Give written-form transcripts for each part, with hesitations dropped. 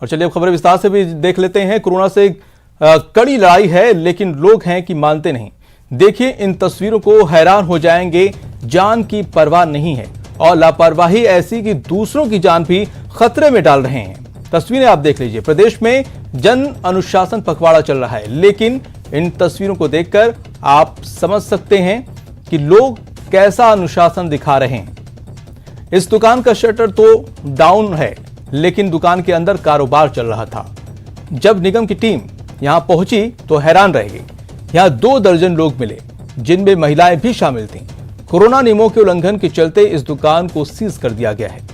और चलिए अब खबर विस्तार से भी देख लेते हैं। कोरोना से कड़ी लड़ाई है, लेकिन लोग हैं कि मानते नहीं। देखिए इन तस्वीरों को, हैरान हो जाएंगे। जान की परवाह नहीं है और लापरवाही ऐसी कि दूसरों की जान भी खतरे में डाल रहे हैं। तस्वीरें आप देख लीजिए। प्रदेश में जन अनुशासन पखवाड़ा चल रहा है, लेकिन इन तस्वीरों को देखकर आप समझ सकते हैं कि लोग कैसा अनुशासन दिखा रहे हैं। इस दुकान का शटर तो डाउन है, लेकिन दुकान के अंदर कारोबार चल रहा था। जब निगम की टीम यहां पहुंची तो हैरान रह गई। यहां 2 दर्जन लोग मिले, जिनमें महिलाएं भी शामिल थीं। कोरोना नियमों के उल्लंघन के चलते इस दुकान को सीज कर दिया गया है।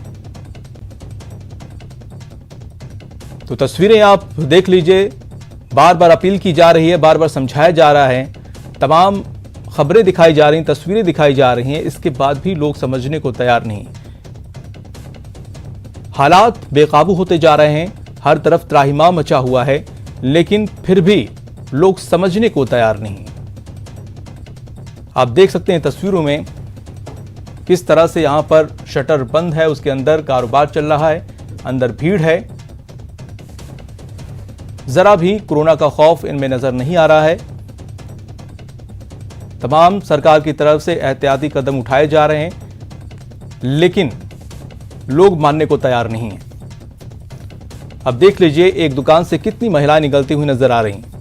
तो तस्वीरें आप देख लीजिए। बार बार अपील की जा रही है, बार बार समझाया जा रहा है, तमाम खबरें दिखाई जा रही, तस्वीरें दिखाई जा रही हैं, इसके बाद भी लोग समझने को तैयार नहीं। हालात बेकाबू होते जा रहे हैं, हर तरफ त्राहिमाम मचा हुआ है, लेकिन फिर भी लोग समझने को तैयार नहीं। आप देख सकते हैं तस्वीरों में किस तरह से यहां पर शटर बंद है, उसके अंदर कारोबार चल रहा है, अंदर भीड़ है। जरा भी कोरोना का खौफ इनमें नजर नहीं आ रहा है। तमाम सरकार की तरफ से एहतियाती कदम उठाए जा रहे हैं, लेकिन लोग मानने को तैयार नहीं हैं। अब देख लीजिए एक दुकान से कितनी महिलाएं निकलती हुई नजर आ रही हैं।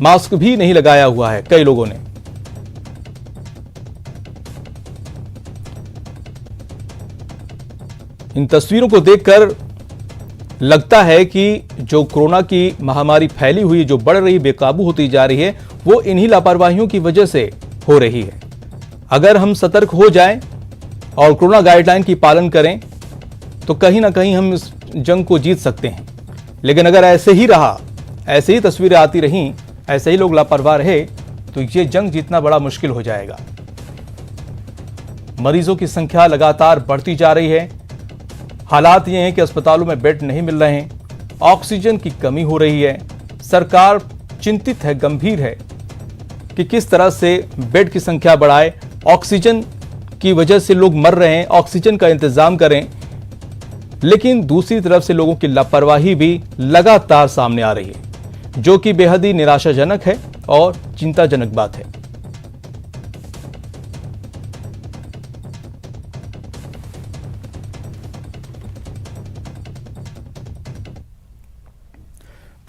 मास्क भी नहीं लगाया हुआ है कई लोगों ने। इन तस्वीरों को देखकर लगता है कि जो कोरोना की महामारी फैली हुई, जो बढ़ रही, बेकाबू होती जा रही है, वो इन्हीं लापरवाहियों की वजह से हो रही है। अगर हम सतर्क हो जाएं और कोरोना गाइडलाइन की पालन करें तो कहीं ना कहीं हम इस जंग को जीत सकते हैं। लेकिन अगर ऐसे ही रहा, ऐसे ही तस्वीरें आती रहीं, ऐसे ही लोग लापरवाह रहे, तो ये जंग जीतना बड़ा मुश्किल हो जाएगा। मरीजों की संख्या लगातार बढ़ती जा रही है। हालात ये हैं कि अस्पतालों में बेड नहीं मिल रहे हैं, ऑक्सीजन की कमी हो रही है। सरकार चिंतित है, गंभीर है कि किस तरह से बेड की संख्या बढ़ाए। ऑक्सीजन की वजह से लोग मर रहे हैं, ऑक्सीजन का इंतजाम करें। लेकिन दूसरी तरफ से लोगों की लापरवाही भी लगातार सामने आ रही है, जो कि बेहद ही निराशाजनक है और चिंताजनक बात है।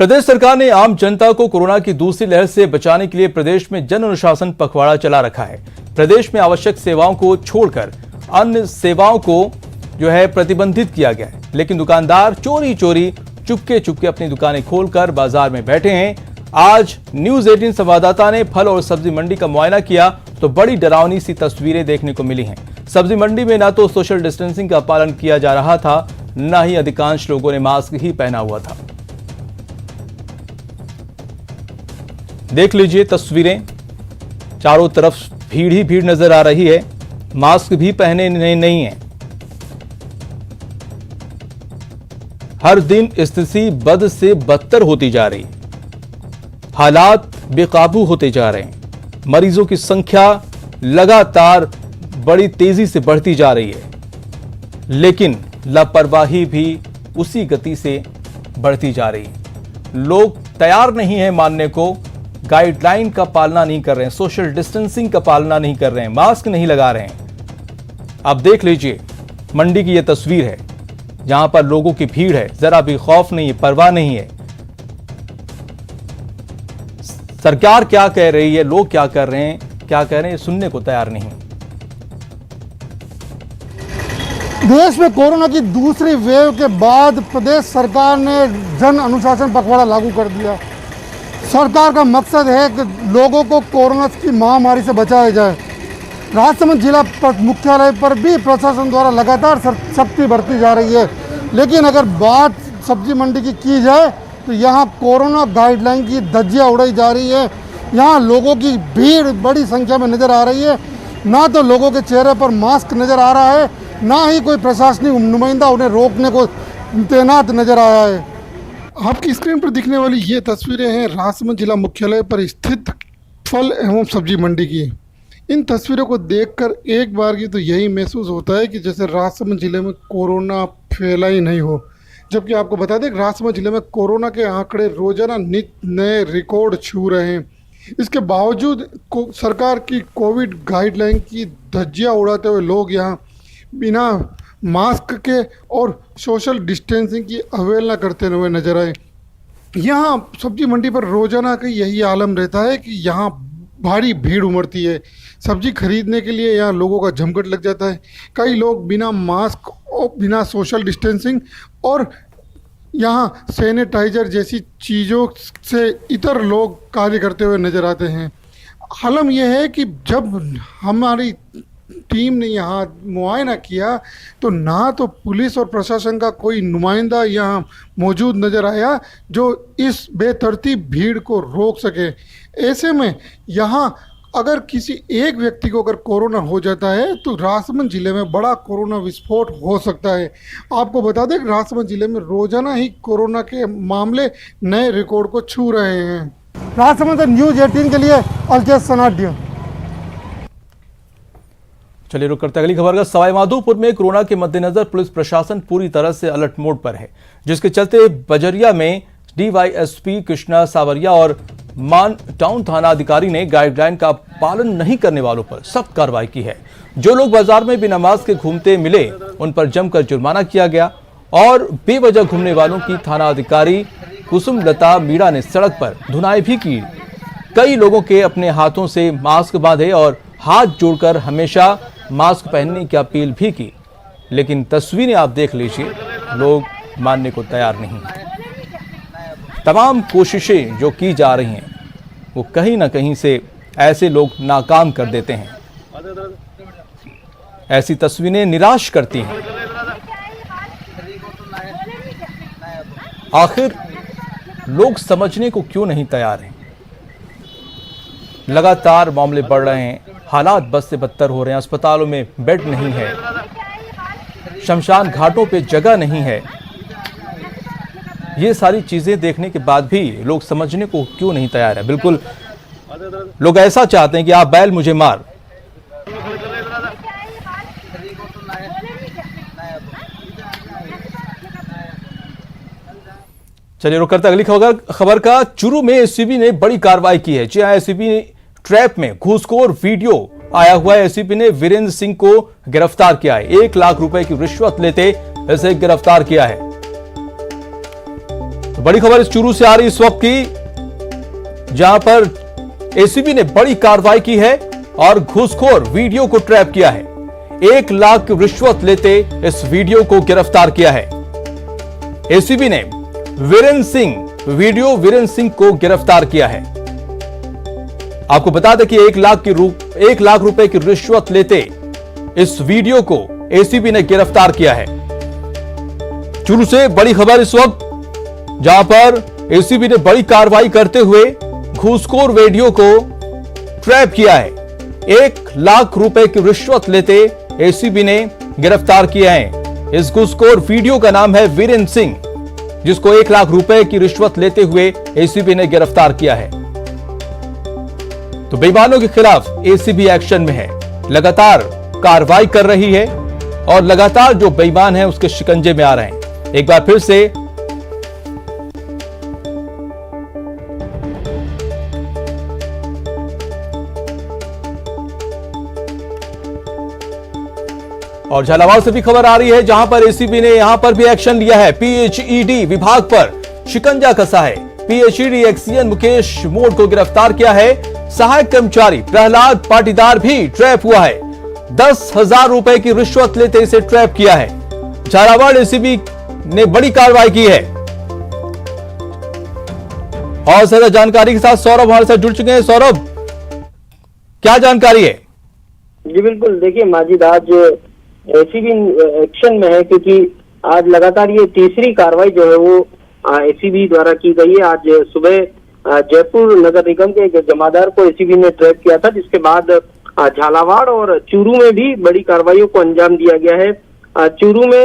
प्रदेश सरकार ने आम जनता को कोरोना की दूसरी लहर से बचाने के लिए प्रदेश में जन अनुशासन पखवाड़ा चला रखा है। प्रदेश में आवश्यक सेवाओं को छोड़कर अन्य सेवाओं को जो है प्रतिबंधित किया गया है, लेकिन दुकानदार चोरी चोरी चुपके चुपके अपनी दुकानें खोलकर बाजार में बैठे हैं। आज न्यूज 18 संवाददाता ने फल और सब्जी मंडी का मुआयना किया तो बड़ी डरावनी सी तस्वीरें देखने को मिली हैं। सब्जी मंडी में ना तो सोशल डिस्टेंसिंग का पालन किया जा रहा था, न ही अधिकांश लोगों ने मास्क ही पहना हुआ था। देख लीजिए तस्वीरें, चारों तरफ भीड़ ही भीड़ नजर आ रही है, मास्क भी पहने नहीं है। हर दिन स्थिति बद से बदतर होती जा रही है, हालात बेकाबू होते जा रहे हैं। मरीजों की संख्या लगातार बड़ी तेजी से बढ़ती जा रही है, लेकिन लापरवाही भी उसी गति से बढ़ती जा रही है। लोग तैयार नहीं है मानने को, गाइडलाइन का पालना नहीं कर रहे हैं, सोशल डिस्टेंसिंग का पालना नहीं कर रहे हैं, मास्क नहीं लगा रहे हैं। आप देख लीजिए मंडी की यह तस्वीर है, जहां पर लोगों की भीड़ है, जरा भी खौफ नहीं है, परवाह नहीं है। सरकार क्या कह रही है, लोग क्या कर रहे हैं, क्या कह रहे हैं, सुनने को तैयार नहीं। देश में कोरोना की दूसरी वेव के बाद प्रदेश सरकार ने जन अनुशासन पखवाड़ा लागू कर दिया। सरकार का मकसद है कि लोगों को कोरोना की महामारी से बचाया जाए। राजसमंद जिला मुख्यालय पर भी प्रशासन द्वारा लगातार सख्ती बरती जा रही है, लेकिन अगर बात सब्जी मंडी की जाए तो यहाँ कोरोना गाइडलाइन की धज्जियाँ उड़ाई जा रही है। यहाँ लोगों की भीड़ बड़ी संख्या में नज़र आ रही है। ना तो लोगों के चेहरे पर मास्क नज़र आ रहा है, ना ही कोई प्रशासनिक नुमाइंदा उन्हें रोकने को तैनात नज़र आया है। आपकी स्क्रीन पर दिखने वाली ये तस्वीरें हैं राजसमंद जिला मुख्यालय पर स्थित फल एवं सब्जी मंडी की। इन तस्वीरों को देखकर एक बार की तो यही महसूस होता है कि जैसे राजसमंद जिले में कोरोना फैलाई नहीं हो। जबकि आपको बता दें राजसमंद जिले में कोरोना के आंकड़े रोजाना नित्य नए रिकॉर्ड छू रहे हैं। इसके बावजूद सरकार की कोविड गाइडलाइन की धज्जियां उड़ाते हुए लोग यहाँ बिना मास्क के और सोशल डिस्टेंसिंग की अवहेलना करते हुए नजर आए। यहाँ सब्जी मंडी पर रोजाना का यही आलम रहता है कि यहाँ भारी भीड़ उमड़ती है। सब्जी खरीदने के लिए यहाँ लोगों का जमघट लग जाता है। कई लोग बिना मास्क और बिना सोशल डिस्टेंसिंग और यहाँ सैनिटाइजर जैसी चीज़ों से इतर लोग कार्य करते हुए नज़र आते हैं। हालम यह है कि जब हमारी टीम ने यहाँ मुआयना किया तो ना तो पुलिस और प्रशासन का कोई नुमाइंदा यहाँ मौजूद नज़र आया जो इस बेतरतीब भीड़ को रोक सके। ऐसे में यहाँ अगर किसी एक व्यक्ति को अगर कोरोना हो जाता है तो राजसमंद जिले में बड़ा कोरोना विस्फोट हो सकता है। आपको बता दें कि राजसमंद जिले में रोजाना ही कोरोना के मामले नए रिकॉर्ड को छू रहे हैं। राजसमंद न्यूज़ 18 के लिए अलकेश सनाडिया। चलिए रुक करते अगली खबर का। सवाईमाधोपुर में कोरोना के मद्देनजर पुलिस प्रशासन पूरी तरह से अलर्ट मोड पर है, जिसके चलते बजरिया में डीवाईएसपी कृष्णा सावरिया और मान टाउन थाना अधिकारी ने गाइडलाइन का पालन नहीं करने वालों पर सख्त कार्रवाई की है। जो लोग बाजार में बिना मास्क के घूमते मिले उन पर जमकर जुर्माना किया गया और बेवजह घूमने वालों की थाना अधिकारी कुसुम लता मीणा ने सड़क पर धुनाई भी की। कई लोगों के अपने हाथों से मास्क बांधे और हाथ जोड़कर हमेशा मास्क पहनने की अपील भी की, लेकिन तस्वीरें आप देख लीजिए, लोग मानने को तैयार नहीं हैं। तमाम कोशिशें जो की जा रही हैं वो कहीं ना कहीं से ऐसे लोग नाकाम कर देते हैं। ऐसी तस्वीरें निराश करती हैं। आखिर लोग समझने को क्यों नहीं तैयार हैं? लगातार मामले बढ़ रहे हैं, हालात बद से बदतर हो रहे हैं, अस्पतालों में बेड नहीं है, शमशान घाटों पे जगह नहीं है। ये सारी चीजें देखने के बाद भी लोग समझने को क्यों नहीं तैयार है? बिल्कुल लोग ऐसा चाहते हैं कि आप बैल मुझे मार। चलिए रुक करते अगली खबर का। चूरू में एसीबी ने बड़ी कार्रवाई की है। जी हां, एसीबी ट्रैप में घूसखोर वीडियो आया हुआ है। एसीबी ने वीरेंद्र सिंह को गिरफ्तार किया है। 1 लाख रुपए की रिश्वत लेते इसे गिरफ्तार किया है। तो बड़ी खबर इस चूरू से आ रही इस वक्त की, जहां पर एसीबी ने बड़ी कार्रवाई की है और घूसखोर वीडियो को ट्रैप किया है। 1 लाख की रिश्वत लेते इस वीडियो को गिरफ्तार किया है। एसीबी ने वीरेंद्र सिंह को गिरफ्तार किया है। आपको बता दें कि 1 लाख रुपए की रिश्वत लेते इस वीडियो को एसीबी ने गिरफ्तार किया है। चूरू से बड़ी खबर इस वक्त, जहां पर एसीबी ने बड़ी कार्रवाई करते हुए घूसखोर वीडियो को ट्रैप किया है। 1 लाख रुपए की रिश्वत लेते एसीबी ने गिरफ्तार किया है। इस घूसखोर वीडियो का नाम है वीरेंद्र सिंह, जिसको 1 लाख रुपए की रिश्वत लेते हुए एसीबी ने गिरफ्तार किया है। तो बेईमानों के खिलाफ एसीबी एक्शन में है, लगातार कार्रवाई कर रही है और लगातार जो बेईमान है उसके शिकंजे में आ रहे हैं। एक बार फिर से और झालावाड़ से भी खबर आ रही है, जहां पर एसीबी ने यहां पर भी एक्शन लिया है। पीएचईडी विभाग पर शिकंजा कसा है। पीएचईडी एक्सीएन मुकेश मोड़ को गिरफ्तार किया है। सहायक कर्मचारी प्रहलाद पाटीदार भी ट्रैप हुआ है। 10,000 रुपए की रिश्वत लेते इसे ट्रैप किया है। झालावाड़ एसीबी ने बड़ी कार्रवाई की है। और ज्यादा जानकारी के साथ सौरभ हमारे साथ जुड़ चुके हैं। सौरभ, क्या जानकारी है? जी बिल्कुल, देखिए माजिद, आज एसीबी एक्शन में है क्योंकि आज लगातार ये तीसरी कार्रवाई जो है वो एसीबी द्वारा की गई है। आज सुबह जयपुर नगर निगम के एक जमादार को एसीबी ने ट्रैप किया था, जिसके बाद झालावाड़ और चूरू में भी बड़ी कार्रवाइयों को अंजाम दिया गया है। चूरू में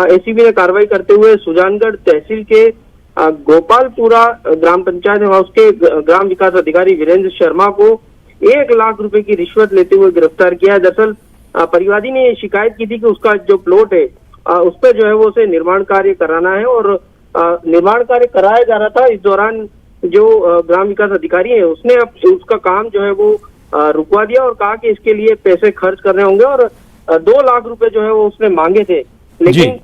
एसीबी ने कार्रवाई करते हुए सुजानगढ़ तहसील के गोपालपुरा ग्राम पंचायत है उसके ग्राम विकास अधिकारी वीरेंद्र शर्मा को 1 लाख रुपए की रिश्वत लेते हुए गिरफ्तार किया है। दरअसल परिवादी ने शिकायत की थी कि उसका जो प्लॉट है उस पर जो है वो उसे निर्माण कार्य कराना है और निर्माण कार्य कराया जा रहा था। इस दौरान जो ग्राम विकास अधिकारी है उसने अब उसका काम जो है वो रुकवा दिया और कहा कि इसके लिए पैसे खर्च करने होंगे और 2 लाख रुपए जो है वो उसने मांगे थे। लेकिन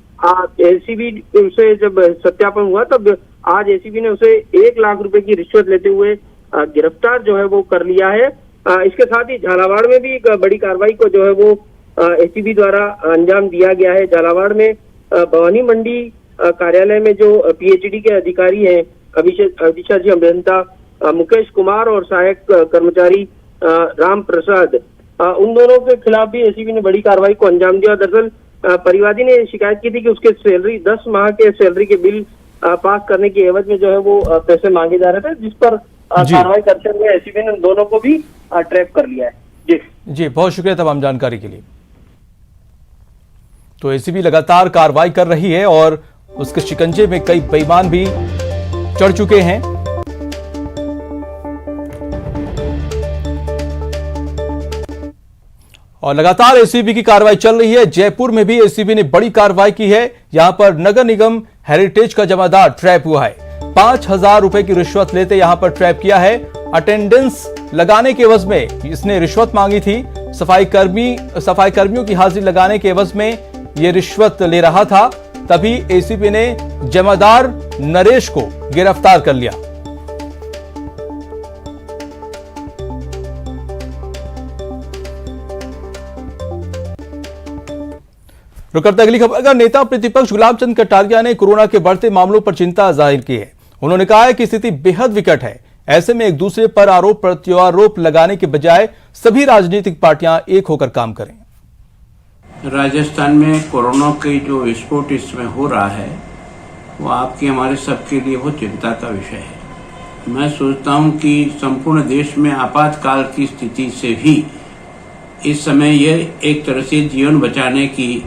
एसीबी से जब सत्यापन हुआ तब आज एसीबी ने उसे 1 लाख रुपए की रिश्वत लेते हुए गिरफ्तार जो है वो कर लिया है। इसके साथ ही झालावाड़ में भी एक बड़ी कार्रवाई को जो है वो एसीबी द्वारा अंजाम दिया गया है। झालावाड़ में भवानी मंडी कार्यालय में जो पीएचडी के अधिकारी हैं अभिषेक जी अभियंता मुकेश कुमार और सहायक कर्मचारी राम प्रसाद, उन दोनों के खिलाफ भी एसीबी ने बड़ी कार्रवाई को अंजाम दिया। दरअसल परिवादी ने शिकायत की थी कि उसके सैलरी 10 माह के सैलरी के बिल पास करने की एवज में जो है वो पैसे मांगे जा रहे थे, जिस पर कार्रवाई करते हुए एसीबी ने दोनों को भी ट्रैप कर लिया है। जी बहुत शुक्रिया तमाम जानकारी के लिए। तो एसीबी लगातार कार्रवाई कर रही है और उसके शिकंजे में कई बेईमान भी चढ़ चुके हैं। और लगातार एसीबी की कार्रवाई चल रही है। जयपुर में भी एसीबी ने बड़ी कार्रवाई की है। यहां पर नगर निगम हेरिटेज का जमादार ट्रैप हुआ है। 5,000 रुपए की रिश्वत लेते यहां पर ट्रैप किया है। अटेंडेंस लगाने के एवज में इसने रिश्वत मांगी थी। सफाई कर्मियों की हाजिरी लगाने के एवज में यह रिश्वत ले रहा था। तभी एसीबी ने जमादार नरेश को गिरफ्तार कर लिया। रुक करते अगली खबर का। नेता प्रतिपक्ष गुलाब चंद कटारिया ने कोरोना के बढ़ते मामलों पर चिंता जाहिर की है। उन्होंने कहा है कि स्थिति बेहद विकट है। ऐसे में एक दूसरे पर आरोप प्रत्यारोप लगाने के बजाय सभी राजनीतिक पार्टियां एक होकर काम करें। राजस्थान में कोरोना की जो विस्फोट इस समय हो रहा है वो आपके हमारे सबके लिए बहुत चिंता का विषय है। मैं सोचता हूं कि संपूर्ण देश में आपातकाल की स्थिति से भी इस समय यह एक तरह से जीवन बचाने की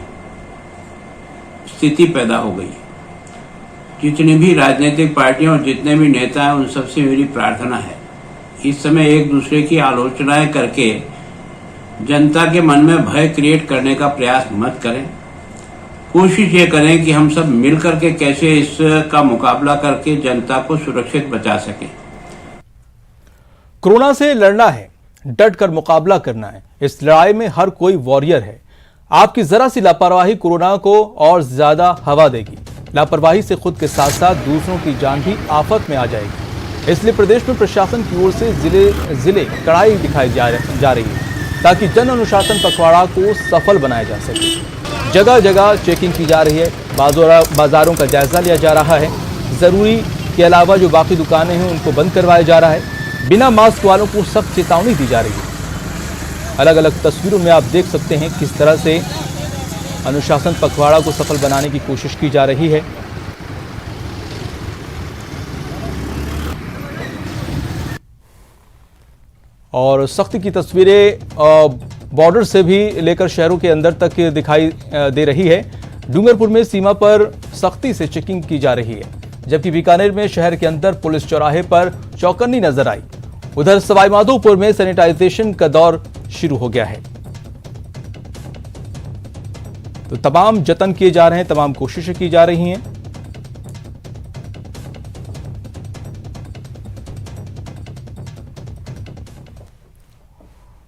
स्थिति पैदा हो गई। जितनी भी राजनीतिक पार्टियां और जितने भी नेता हैं उन सबसे मेरी प्रार्थना है इस समय एक दूसरे की आलोचनाएं करके जनता के मन में भय क्रिएट करने का प्रयास मत करें। कोशिश ये करें कि हम सब मिलकर के कैसे इसका मुकाबला करके जनता को सुरक्षित बचा सकें। कोरोना से लड़ना है, डट कर मुकाबला करना है। इस लड़ाई में हर कोई वॉरियर है। आपकी जरा सी लापरवाही कोरोना को और ज्यादा हवा देगी। लापरवाही से खुद के साथ साथ दूसरों की जान भी आफत में आ जाएगी। इसलिए प्रदेश में प्रशासन की ओर से जिले कड़ाई दिखाई जा रही है ताकि जन अनुशासन पखवाड़ा को सफल बनाया जा सके। जगह जगह चेकिंग की जा रही है। बाजारों का जायजा लिया जा रहा है। जरूरी के अलावा जो बाकी दुकानें हैं उनको बंद करवाया जा रहा है। बिना मास्क वालों को सख्त चेतावनी दी जा रही है। अलग अलग तस्वीरों में आप देख सकते हैं किस तरह से अनुशासन पखवाड़ा को सफल बनाने की कोशिश की जा रही है। और सख्ती की तस्वीरें बॉर्डर से भी लेकर शहरों के अंदर तक दिखाई दे रही है। डूंगरपुर में सीमा पर सख्ती से चेकिंग की जा रही है, जबकि बीकानेर में शहर के अंदर पुलिस चौराहे पर चौकन्नी नजर आई। उधर सवाईमाधोपुर में सैनिटाइजेशन का दौर शुरू हो गया है। तो तमाम जतन किए जा रहे हैं, तमाम कोशिशें की जा रही हैं।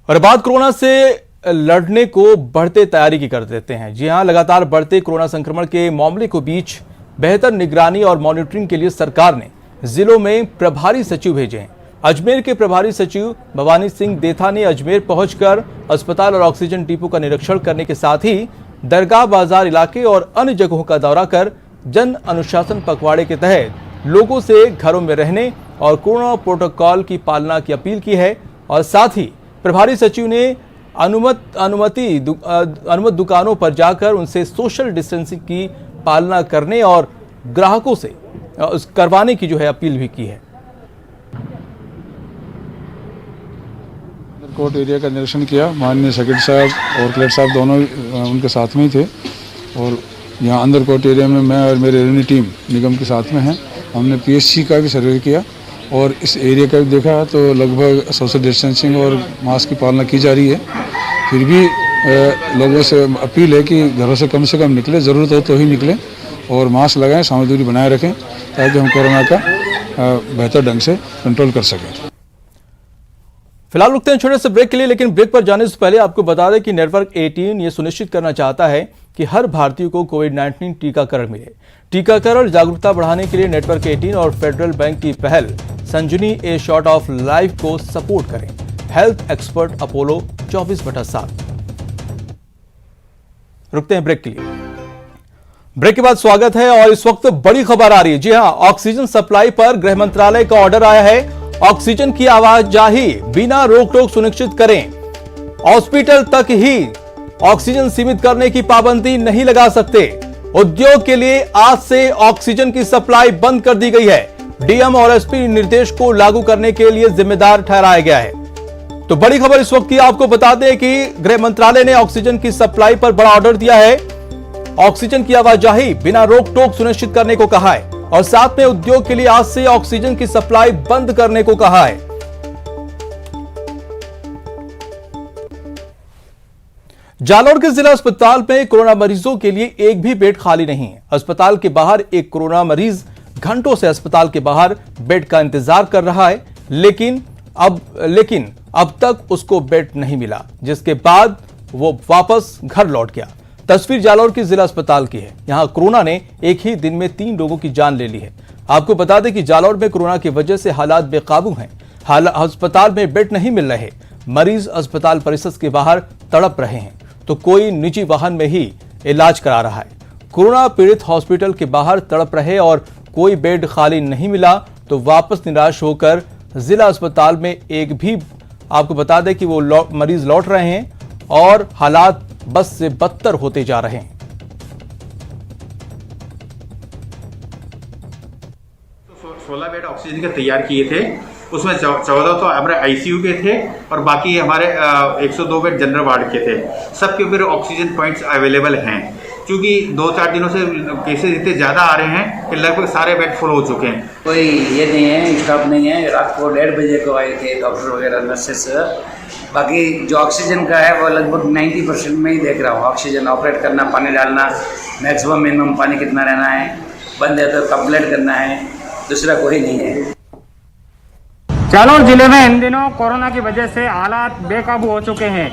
और बात कोरोना से लड़ने को बढ़ते तैयारी की कर देते हैं। जी हां, लगातार बढ़ते कोरोना संक्रमण के मामले के बीच बेहतर निगरानी और मॉनिटरिंग के लिए सरकार ने जिलों में प्रभारी सचिव भेजे हैं। अजमेर के प्रभारी सचिव भवानी सिंह देथा ने अजमेर पहुंचकर अस्पताल और ऑक्सीजन डिपो का निरीक्षण करने के साथ ही दरगाह बाजार इलाके और अन्य जगहों का दौरा कर जन अनुशासन पखवाड़े के तहत लोगों से घरों में रहने और कोरोना प्रोटोकॉल की पालना की अपील की है। और साथ ही प्रभारी सचिव ने अनुमत दुकानों पर जाकर उनसे सोशल डिस्टेंसिंग की पालना करने और ग्राहकों से करवाने की जो है अपील भी की है। कोर्ट एरिया का निरीक्षण किया। माननीय सेक्रेटरी साहब और कलेक्टर साहब दोनों उनके साथ में ही थे और यहाँ अंदर कोर्ट एरिया में मैं और मेरी रेवेन्यू टीम निगम के साथ में हैं। हमने पीएससी का भी सर्वे किया और इस एरिया का भी देखा तो लगभग सोशल डिस्टेंसिंग और मास्क की पालना की जा रही है। फिर भी लोगों से अपील है कि घरों से कम निकले, ज़रूरत हो तो ही निकलें और मास्क लगाएं, सामाजिक दूरी बनाए रखें ताकि हम कोरोना का बेहतर ढंग से कंट्रोल कर सकें। फिलहाल रुकते हैं छोटे से ब्रेक के लिए, लेकिन ब्रेक पर जाने से पहले आपको बता दें कि नेटवर्क 18 ये सुनिश्चित करना चाहता है कि हर भारतीय को कोविड-19 टीकाकरण मिले। टीकाकरण जागरूकता बढ़ाने के लिए नेटवर्क 18 और फेडरल बैंक की पहल संजीवनी ए शॉट ऑफ लाइफ को सपोर्ट करें। Health expert Apollo 24/7। रुकते हैं ब्रेक के लिए। ब्रेक के बाद स्वागत है और इस वक्त बड़ी खबर आ रही है। जी हां, ऑक्सीजन सप्लाई पर गृह मंत्रालय का ऑर्डर आया है। ऑक्सीजन की आवाजाही बिना रोक टोक सुनिश्चित करें। हॉस्पिटल तक ही ऑक्सीजन सीमित करने की पाबंदी नहीं लगा सकते। उद्योग के लिए आज से ऑक्सीजन की सप्लाई बंद कर दी गई है। डीएम और एसपी निर्देश को लागू करने के लिए जिम्मेदार ठहराया गया है। तो बड़ी खबर इस वक्त की आपको बता दें कि गृह मंत्रालय ने ऑक्सीजन की सप्लाई पर बड़ा ऑर्डर दिया है। ऑक्सीजन की आवाजाही बिना रोक टोक सुनिश्चित करने को कहा है और साथ में उद्योग के लिए आज से ऑक्सीजन की सप्लाई बंद करने को कहा है। जालौर के जिला अस्पताल में कोरोना मरीजों के लिए एक भी बेड खाली नहीं है। अस्पताल के बाहर एक कोरोना मरीज घंटों से अस्पताल के बाहर बेड का इंतजार कर रहा है, लेकिन अब तक उसको बेड नहीं मिला, जिसके बाद वो वापस घर लौट गया। तस्वीर जालौर की जिला अस्पताल की है। यहां कोरोना ने एक ही दिन में 3 लोगों की जान ले ली है। आपको बता दें कि जालौर में कोरोना की वजह से हालात बेकाबू हैं। अस्पताल में बेड नहीं मिल रहे, मरीज अस्पताल परिसर के बाहर तड़प रहे हैं, तो कोई निजी वाहन में ही इलाज करा रहा है। कोरोना पीड़ित हॉस्पिटल के बाहर तड़प रहे और कोई बेड खाली नहीं मिला तो वापस निराश होकर जिला अस्पताल में एक भी, आपको बता दें कि वो मरीज लौट रहे हैं और हालात बस से बदतर होते जा रहे हैं। 16 बेड ऑक्सीजन के तैयार किए थे, उसमें 14 तो हमारे आईसीयू के थे और बाकी हमारे 102 बेड जनरल वार्ड के थे। सबके ऊपर ऑक्सीजन पॉइंट्स अवेलेबल हैं। क्योंकि 2-4 दिनों से केसेस इतने ज़्यादा आ रहे हैं कि लगभग सारे बेड फुल हो चुके हैं। कोई ये नहीं है, स्टाफ नहीं है। रात को 1:30 बजे को आए थे डॉक्टर वगैरह, नर्सेस। बाकी जो ऑक्सीजन का है वो लगभग 90% में ही देख रहा हूँ। ऑक्सीजन ऑपरेट करना, पानी डालना, मैक्सिमम मिनिमम पानी कितना रहना है, बंद है तो कंप्लीट करना है, दूसरा कोई नहीं है। जालौर जिले में इन दिनों कोरोना की वजह से हालात बेकाबू हो चुके हैं।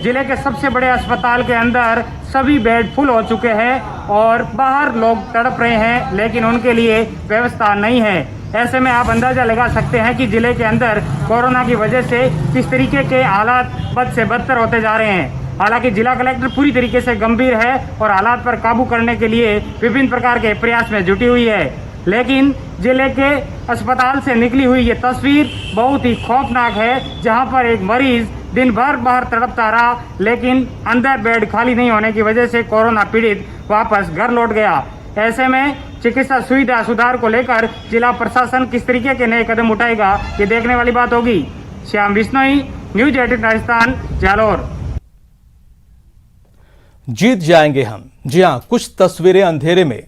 जिले के सबसे बड़े अस्पताल के अंदर सभी बेड फुल हो चुके हैं और बाहर लोग तड़प रहे हैं, लेकिन उनके लिए व्यवस्था नहीं है। ऐसे में आप अंदाज़ा लगा सकते हैं कि जिले के अंदर कोरोना की वजह से किस तरीके के हालात बद से बदतर होते जा रहे हैं। हालांकि जिला कलेक्टर पूरी तरीके से गंभीर है और हालात पर काबू करने के लिए विभिन्न प्रकार के प्रयास में जुटी हुई है, लेकिन जिले के अस्पताल से निकली हुई ये तस्वीर बहुत ही खौफनाक है, जहां पर एक मरीज दिन भर बाहर तड़पता रहा, लेकिन अंदर बेड खाली नहीं होने की वजह से कोरोना पीड़ित वापस घर लौट गया। ऐसे में चिकित्सा सुविधा सुधार को लेकर जिला प्रशासन किस तरीके के नए कदम उठाएगा, ये देखने वाली बात होगी। श्याम बिश्नोई, न्यूज 18 राजस्थान, जालौर। जीत जाएंगे हम। जी हां, कुछ तस्वीरें अंधेरे में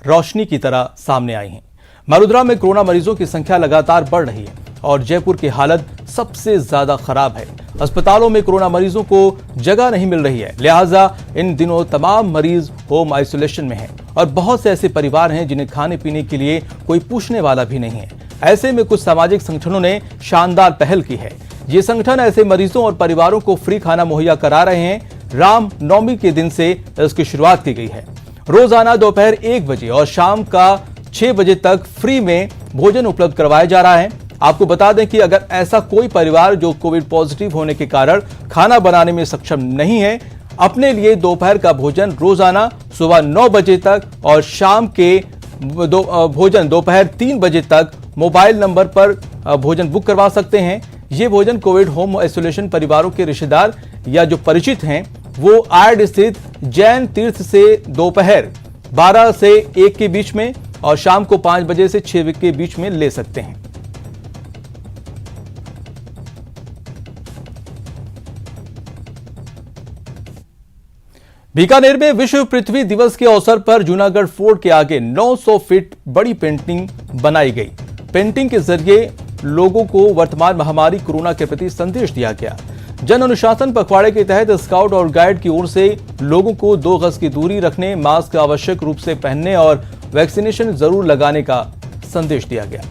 रोशनी की तरह सामने आई हैं। मरुद्रा में कोरोना मरीजों की संख्या लगातार बढ़ रही है और जयपुर की हालत सबसे ज्यादा खराब है। अस्पतालों में कोरोना मरीजों को जगह नहीं मिल रही है, लिहाजा इन दिनों तमाम मरीज होम आइसोलेशन में हैं और बहुत से ऐसे परिवार हैं जिन्हें खाने पीने के लिए कोई पूछने वाला भी नहीं है। ऐसे में कुछ सामाजिक संगठनों ने शानदार पहल की है। ये संगठन ऐसे मरीजों और परिवारों को फ्री खाना मुहैया करा रहे हैं। राम नवमी के दिन से इसकी शुरुआत की गई है। रोजाना दोपहर 1 बजे और शाम का 6 बजे तक फ्री में भोजन उपलब्ध करवाया जा रहा है। आपको बता दें कि अगर ऐसा कोई परिवार जो कोविड पॉजिटिव होने के कारण खाना बनाने में सक्षम नहीं है, अपने लिए दोपहर का भोजन रोजाना सुबह 9 बजे तक और शाम के भोजन दोपहर 3 बजे तक मोबाइल नंबर पर भोजन बुक करवा सकते हैं। ये भोजन कोविड होम आइसोलेशन परिवारों के रिश्तेदार या जो परिचित हैं वो आयड स्थित जैन तीर्थ से दोपहर 12 से 1 के बीच में और शाम को 5 बजे से 6 के बीच में ले सकते हैं। बीकानेर में विश्व पृथ्वी दिवस के अवसर पर जूनागढ़ फोर्ट के आगे 900 फीट बड़ी पेंटिंग बनाई गई। पेंटिंग के जरिए लोगों को वर्तमान महामारी कोरोना के प्रति संदेश दिया गया। जन अनुशासन पखवाड़े के तहत स्काउट और गाइड की ओर से लोगों को 2 गज की दूरी रखने, मास्क आवश्यक रूप से पहनने और वैक्सीनेशन जरूर लगाने का संदेश दिया गया।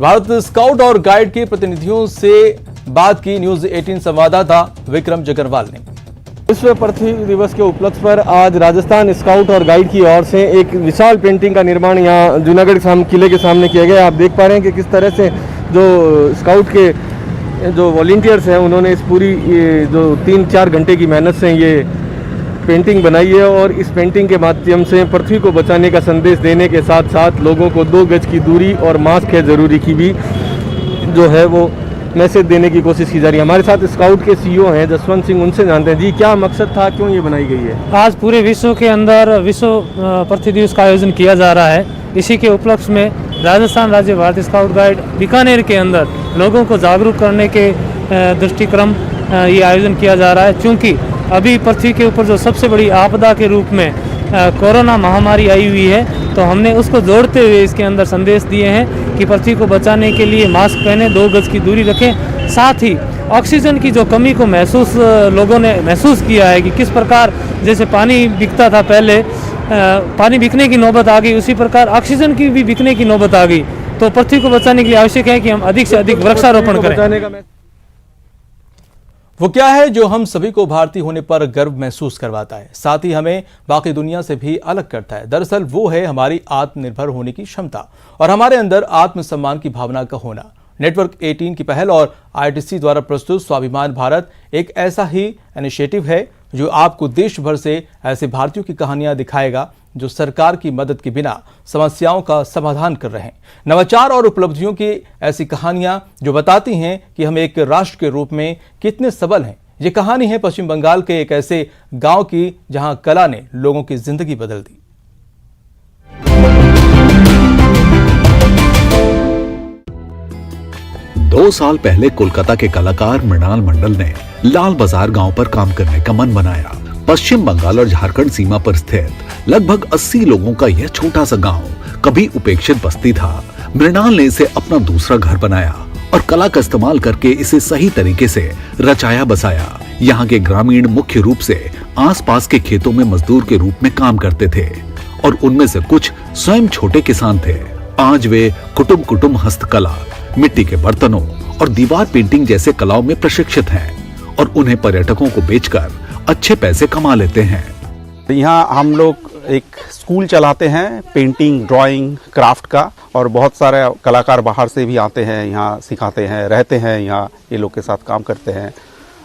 भारत स्काउट और गाइड के प्रतिनिधियों से बात की न्यूज 18 संवाददाता विक्रम जगरवाल ने। विश्व पृथ्वी दिवस के उपलक्ष्य पर आज राजस्थान स्काउट और गाइड की ओर से एक विशाल पेंटिंग का निर्माण यहाँ जूनागढ़ किले के सामने किया गया। आप देख पा रहे हैं कि किस तरह से जो स्काउट के जो वॉलंटियर्स हैं उन्होंने इस पूरी ये जो 3-4 घंटे की मेहनत से ये पेंटिंग बनाई है और इस पेंटिंग के माध्यम से पृथ्वी को बचाने का संदेश देने के साथ साथ लोगों को 2 गज की दूरी और मास्क है ज़रूरी की भी जो है वो मैसेज देने की कोशिश की जा रही है। हमारे साथ स्काउट के सीईओ हैं जसवंत सिंह, उनसे जानते हैं जी क्या मकसद था, क्यों ये बनाई गई है। आज पूरे विश्व के अंदर विश्व पृथ्वी दिवस का आयोजन किया जा रहा है। इसी के उपलक्ष्य में राजस्थान राज्य भारतीय स्काउट गाइड बीकानेर के अंदर लोगों को जागरूक करने के दृष्टिक्रम ये आयोजन किया जा रहा है। चूँकि अभी पृथ्वी के ऊपर जो सबसे बड़ी आपदा के रूप में कोरोना महामारी आई हुई है, तो हमने उसको जोड़ते हुए इसके अंदर संदेश दिए हैं कि पृथ्वी को बचाने के लिए मास्क पहने, 2 गज की दूरी रखें। साथ ही ऑक्सीजन की जो कमी को लोगों ने महसूस किया है कि किस प्रकार जैसे पानी बिकता था पहले, पानी बिकने की नौबत आ गई, उसी प्रकार ऑक्सीजन की भी बिकने की नौबत आ गई। तो पृथ्वी को बचाने के लिए आवश्यक है कि हम अधिक से अधिक वृक्षारोपण करें। वो क्या है जो हम सभी को भारतीय होने पर गर्व महसूस करवाता है, साथ ही हमें बाकी दुनिया से भी अलग करता है। दरअसल वो है हमारी आत्मनिर्भर होने की क्षमता और हमारे अंदर आत्मसम्मान की भावना का होना। नेटवर्क 18 की पहल और आईटीसी द्वारा प्रस्तुत स्वाभिमान भारत एक ऐसा ही इनिशिएटिव है जो आपको देश भर से ऐसे भारतीयों की कहानियां दिखाएगा जो सरकार की मदद के बिना समस्याओं का समाधान कर रहे हैं। नवाचार और उपलब्धियों की ऐसी कहानियां जो बताती हैं कि हम एक राष्ट्र के रूप में कितने सबल हैं। ये कहानी है पश्चिम बंगाल के एक ऐसे गांव की जहां कला ने लोगों की जिंदगी बदल दी। दो साल पहले कोलकाता के कलाकार मृणाल मंडल ने लाल बाजार गांव पर काम करने का मन बनाया। पश्चिम बंगाल और झारखंड सीमा पर स्थित लगभग 80 लोगों का यह छोटा सा गांव कभी उपेक्षित बस्ती था। मृणाल ने इसे अपना दूसरा घर बनाया और कला का इस्तेमाल करके इसे सही तरीके से रचाया बसाया। यहाँ के ग्रामीण मुख्य रूप से आसपास के खेतों में मजदूर के रूप में काम करते थे और उनमें से कुछ स्वयं छोटे किसान थे। आज वे कुटुंब हस्तकला, मिट्टी के बर्तनों और दीवार पेंटिंग जैसे कलाओं में प्रशिक्षित हैं और उन्हें पर्यटकों को बेचकर अच्छे पैसे कमा लेते हैं। यहाँ हम लोग एक स्कूल चलाते हैं पेंटिंग, ड्राइंग, क्राफ्ट का, और बहुत सारे कलाकार बाहर से भी आते हैं, यहाँ सिखाते हैं, रहते हैं, यहाँ ये लोग के साथ काम करते हैं।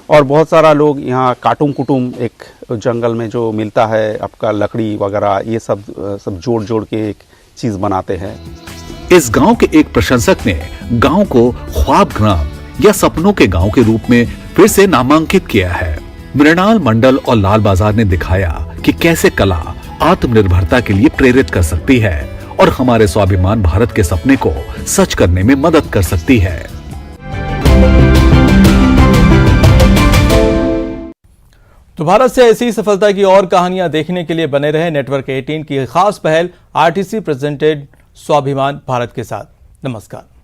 और बहुत सारा लोग यहाँ कुटुम एक जंगल में जो मिलता है आपका लकड़ी वगैरह, ये सब जोड़ के एक चीज बनाते हैं। इस गांव के एक प्रशंसक ने गांव को ख्वाब ग्राम या सपनों के गांव के रूप में फिर से नामांकित किया है। मृणाल मंडल और लाल बाजार ने दिखाया कि कैसे कला आत्मनिर्भरता के लिए प्रेरित कर सकती है और हमारे स्वाभिमान भारत के सपने को सच करने में मदद कर सकती है। तो भारत से ऐसी सफलता की और कहानियां देखने के लिए बने रहे नेटवर्क 18 की खास पहल आरटीसी प्रेजेंटेड स्वाभिमान भारत के साथ। नमस्कार।